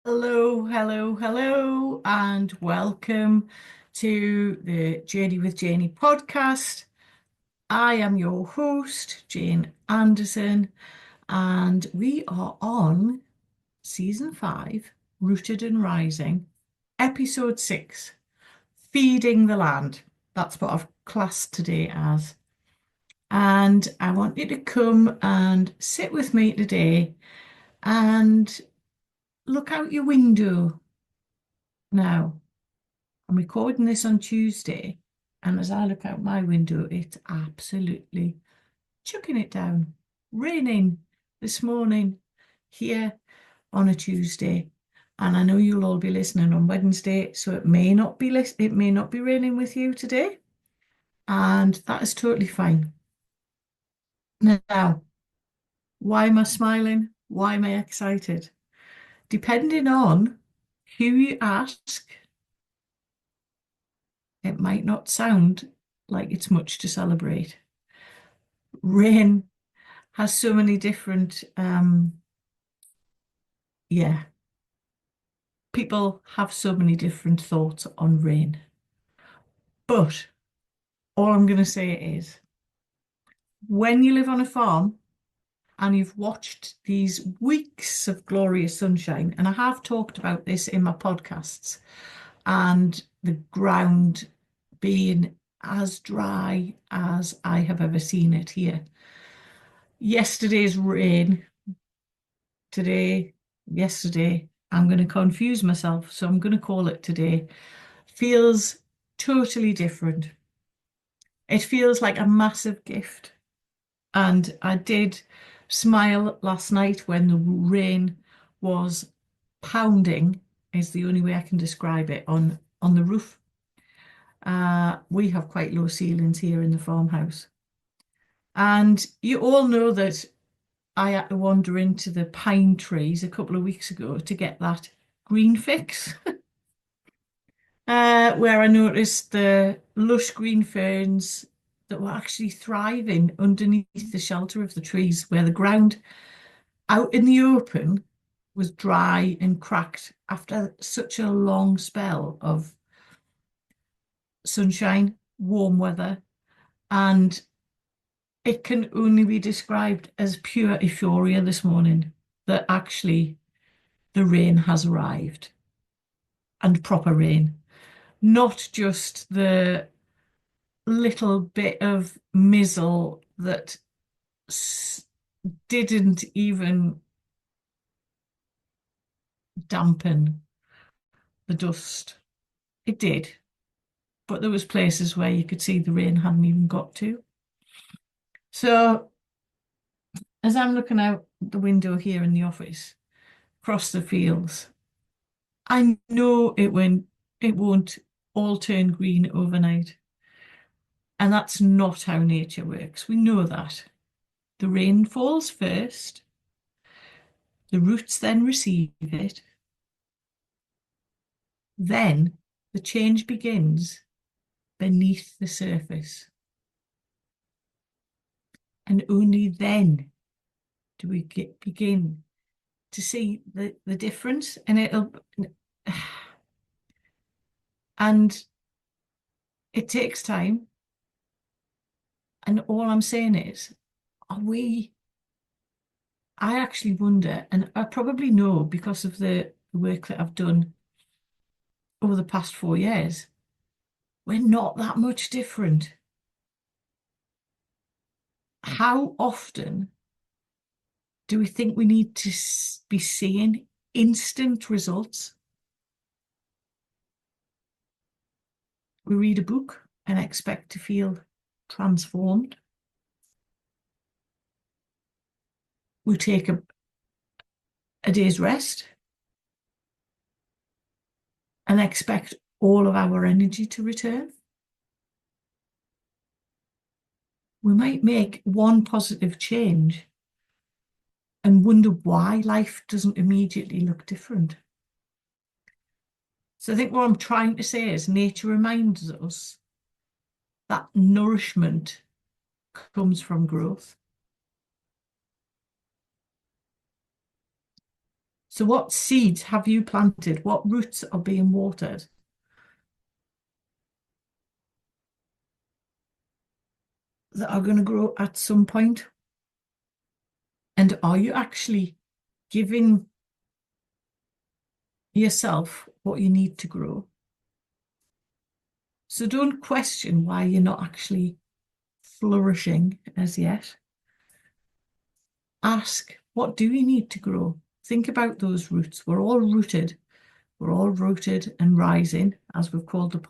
Hello, hello, hello, and welcome to the Journey with Janie podcast. I am your host, Jane Anderson, and we are on season 5, Rooted and Rising, episode 6, Feeding the Land. That's what I've classed today as. And I want you to come and sit with me today and look out your window now. I'm recording this on Tuesday, and as I look out my window, it's absolutely chucking it down, raining this morning here on a Tuesday. And I know you'll all be listening on Wednesday, so it may not be raining with you today, and that is totally fine. Now, why am I smiling? Why am I excited? Depending on who you ask, it might not sound like it's much to celebrate. Rain has so many different, yeah, people have so many different thoughts on rain. But all I'm going to say is when you live on a farm and you've watched these weeks of glorious sunshine, and I have talked about this in my podcasts, and the ground being as dry as I have ever seen it here. Yesterday's rain, today, yesterday, I'm going to confuse myself, so I'm going to call it today, feels totally different. It feels like a massive gift. And I did smile last night when the rain was pounding, is the only way I can describe it, on the roof. We have quite low ceilings here in the farmhouse. And you all know that I had to wander into the pine trees a couple of weeks ago to get that green fix, where I noticed the lush green ferns that were actually thriving underneath the shelter of the trees, where the ground out in the open was dry and cracked after such a long spell of sunshine, warm weather, and it can only be described as pure euphoria this morning that actually the rain has arrived, and proper rain, not just the little bit of mizzle that didn't even dampen the dust. It did, but there was places where you could see the rain hadn't even got to. So as I'm looking out the window here in the office, across the fields, I know it won't all turn green overnight. And that's not how nature works. We know that. The rain falls first, the roots then receive it, then the change begins beneath the surface. And only then do we begin to see the difference. And it takes time. And all I'm saying is, I actually wonder, and I probably know because of the work that I've done over the past 4 years, we're not that much different. How often do we think we need to be seeing instant results? We read a book and expect to feel transformed. We take a day's rest and expect all of our energy to return. We might make one positive change and wonder why life doesn't immediately look different. So I think what I'm trying to say is nature reminds us that nourishment comes from growth. So what seeds have you planted? What roots are being watered that are going to grow at some point? And are you actually giving yourself what you need to grow? So don't question why you're not actually flourishing as yet. Ask, what do you need to grow? Think about those roots. We're all rooted. We're all rooted and rising, as we've called the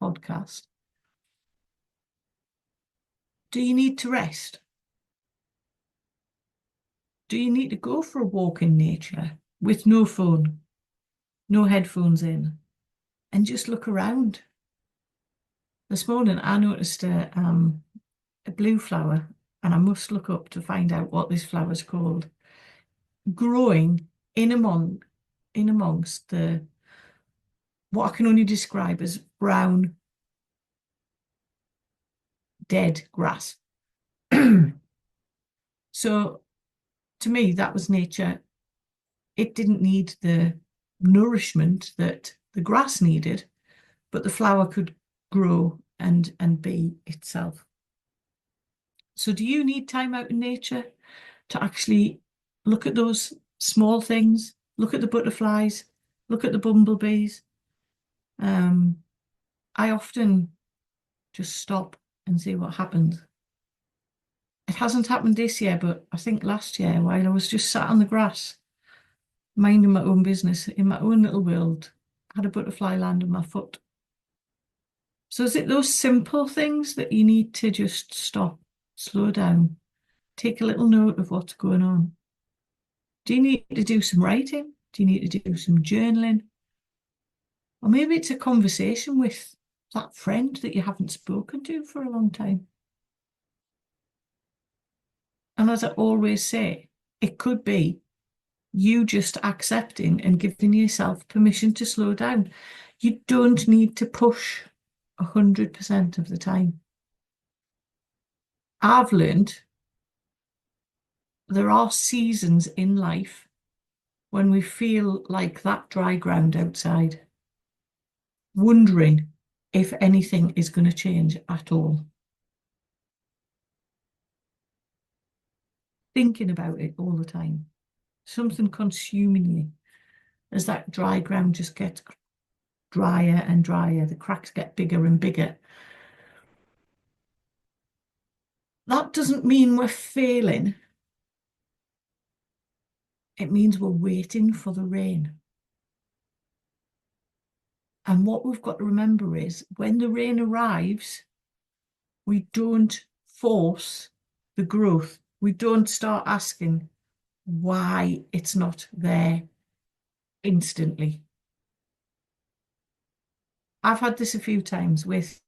podcast. Do you need to rest? Do you need to go for a walk in nature with no phone, no headphones in, and just look around? This morning, I noticed a blue flower, and I must look up to find out what this flower's called, growing in amongst the what I can only describe as brown dead grass. So to me, that was nature. It didn't need the nourishment that the grass needed, but the flower could grow and be itself. So do you need time out in nature to actually look at those small things, look at the butterflies, look at the bumblebees? I often just stop and see what happens. It hasn't happened this year, but I think last year, while I was just sat on the grass, minding my own business in my own little world, I had a butterfly land on my foot. So is it those simple things that you need to just stop, slow down, take a little note of what's going on? Do you need to do some writing? Do you need to do some journaling? Or maybe it's a conversation with that friend that you haven't spoken to for a long time. And as I always say, it could be you just accepting and giving yourself permission to slow down. You don't need to push 100% of the time. I've learned there are seasons in life when we feel like that dry ground outside, wondering if anything is going to change at all. Thinking about it all the time, something consuming you as that dry ground just gets drier and drier, the cracks get bigger and bigger. That doesn't mean we're failing. It means we're waiting for the rain. And what we've got to remember is when the rain arrives, we don't force the growth. We don't start asking why it's not there instantly. I've had this a few times with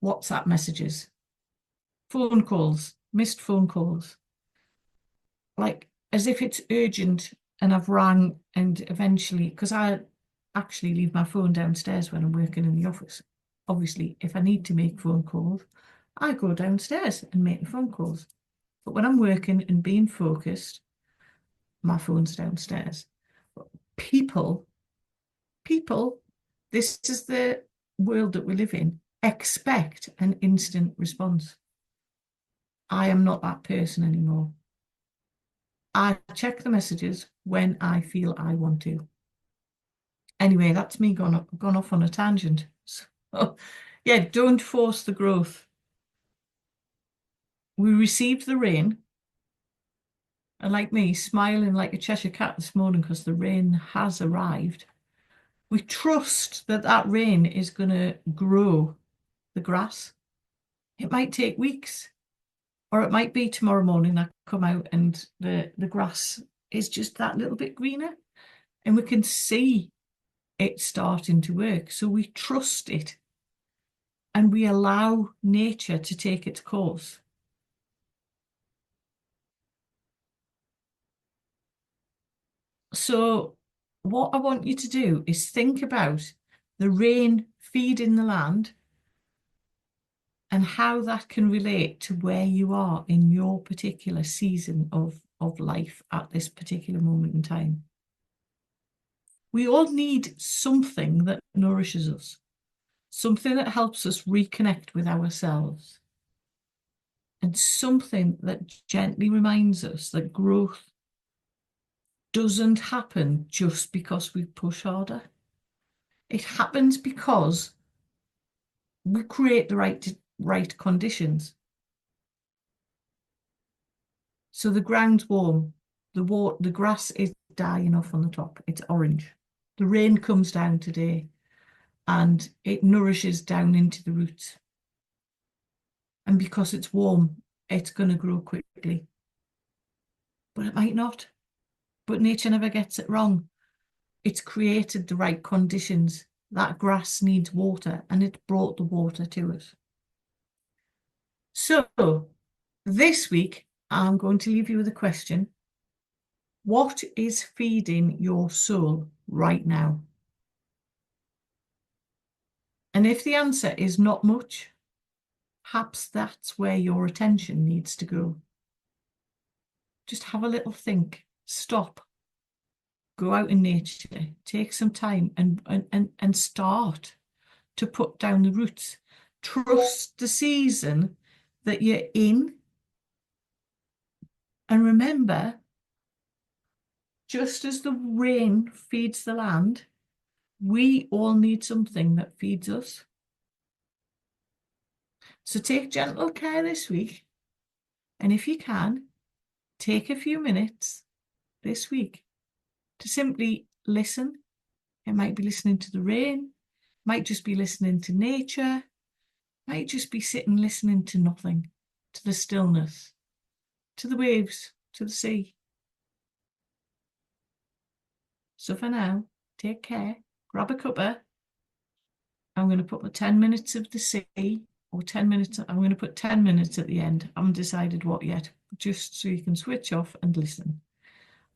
WhatsApp messages, phone calls, missed phone calls, like as if it's urgent and I've rang and eventually, because I actually leave my phone downstairs when I'm working in the office. Obviously, if I need to make phone calls, I go downstairs and make the phone calls. But when I'm working and being focused, my phone's downstairs. But people, this is the world that we live in, expect an instant response. I am not that person anymore. I check the messages when I feel I want to. Anyway, that's me gone off on a tangent. So, yeah, don't force the growth. We received the rain, and like me, smiling like a Cheshire cat this morning because the rain has arrived. We trust that that rain is going to grow the grass. It might take weeks, or it might be tomorrow morning I come out and the grass is just that little bit greener, and we can see it starting to work. So we trust it and we allow nature to take its course. So what I want you to do is think about the rain feeding the land and how that can relate to where you are in your particular season of of life at this particular moment in time. We all need something that nourishes us, something that helps us reconnect with ourselves, and something that gently reminds us that growth doesn't happen just because we push harder. It happens because we create the right conditions. So the ground's warm, the grass is dying off on the top, it's orange. The rain comes down today and it nourishes down into the roots. And because it's warm, it's going to grow quickly. But it might not. But nature never gets it wrong. It's created the right conditions. That grass needs water and it brought the water to it. So this week, I'm going to leave you with a question. What is feeding your soul right now? And if the answer is not much, perhaps that's where your attention needs to go. Just have a little think, stop, go out in nature, take some time and start to put down the roots. Trust the season that you're in. And remember, just as the rain feeds the land, we all need something that feeds us. So take gentle care this week. And if you can, take a few minutes this week to simply listen. It might be listening to the rain, might just be listening to nature, might just be sitting listening to nothing, to the stillness, to the waves, to the sea. So for now, take care, grab a cuppa. I'm going to put the 10 minutes of the sea or 10 minutes. I'm going to put 10 minutes at the end. I haven't decided what yet, just so you can switch off and listen.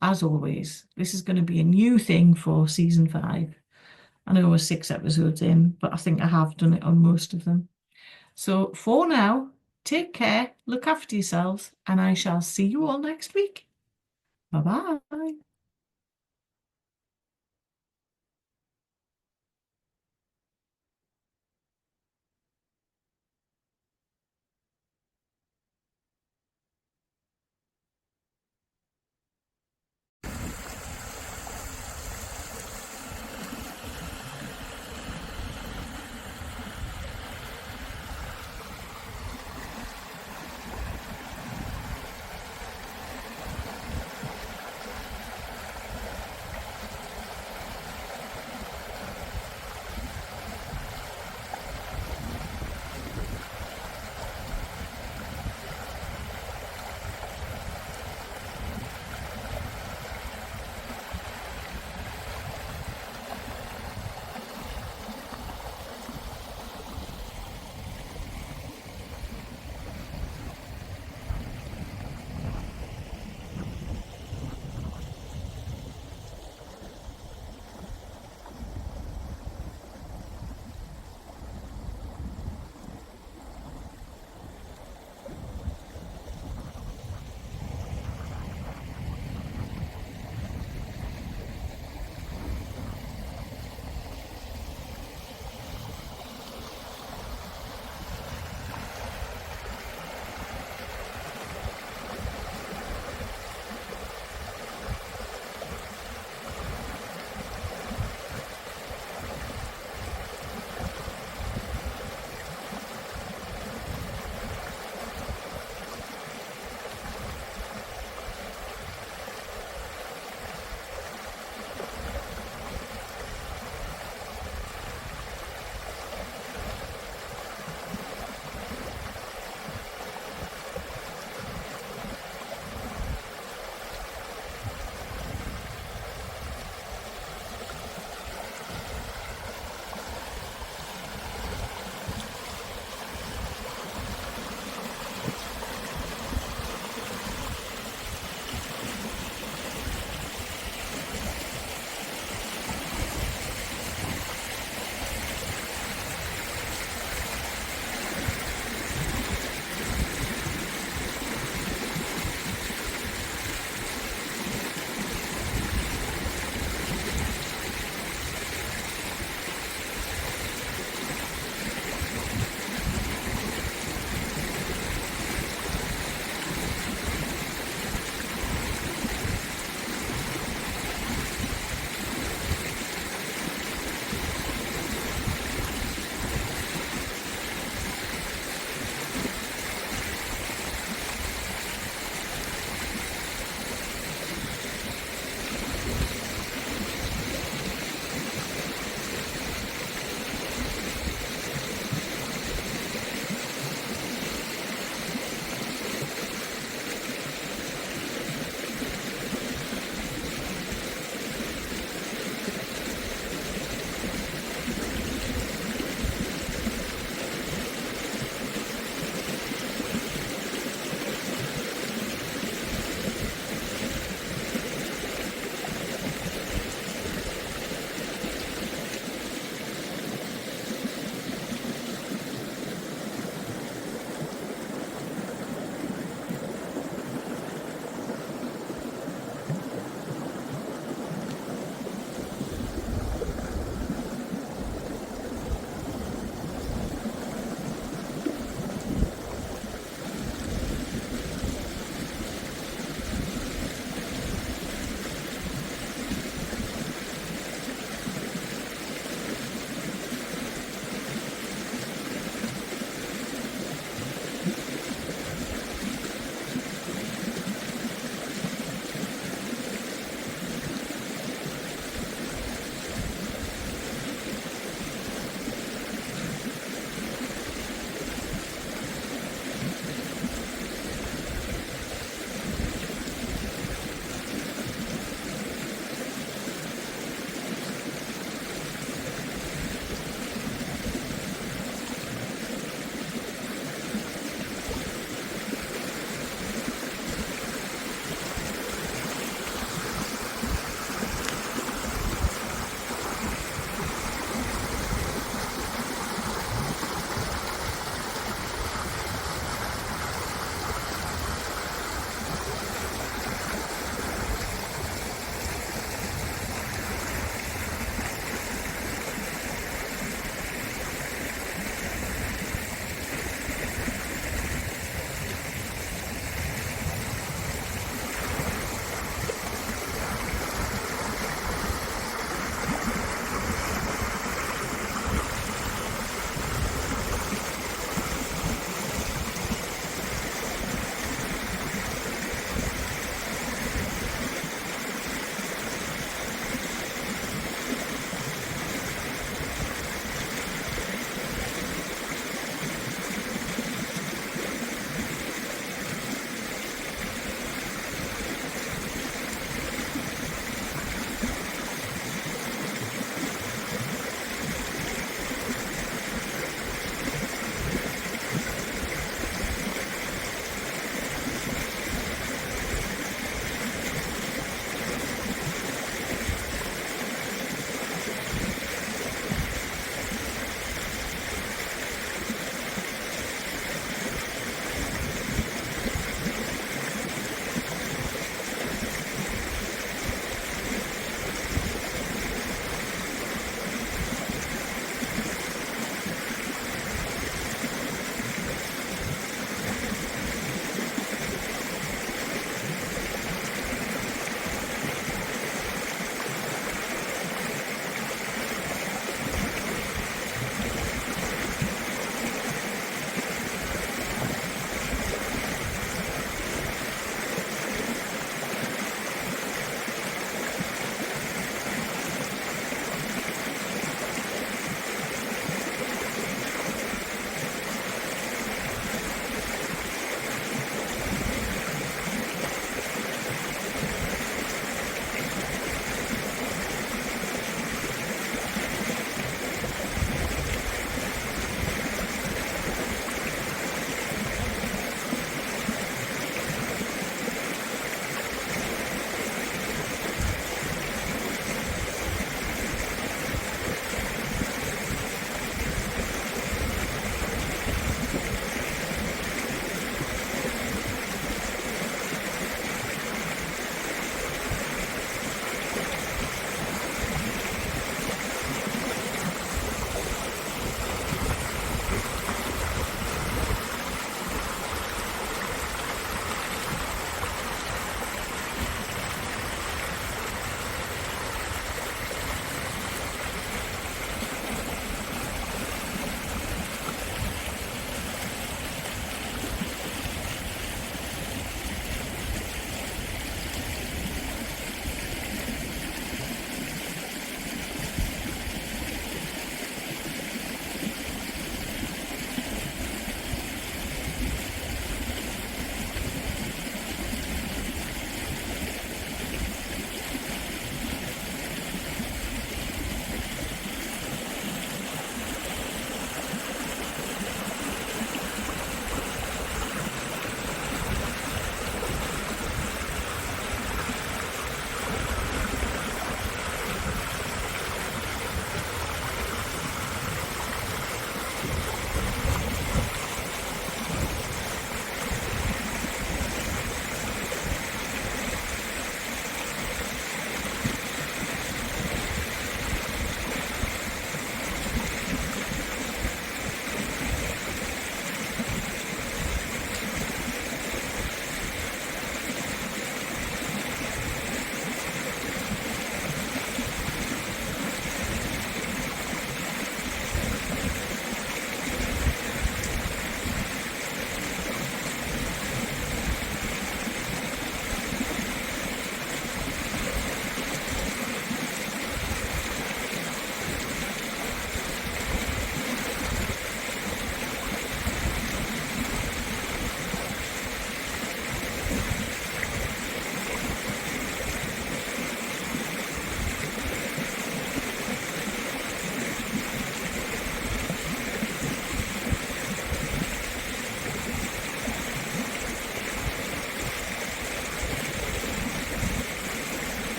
As always, this is going to be a new thing for season 5. I know we're 6 episodes in, but I think I have done it on most of them. So for now, take care, look after yourselves, and I shall see you all next week. Bye-bye.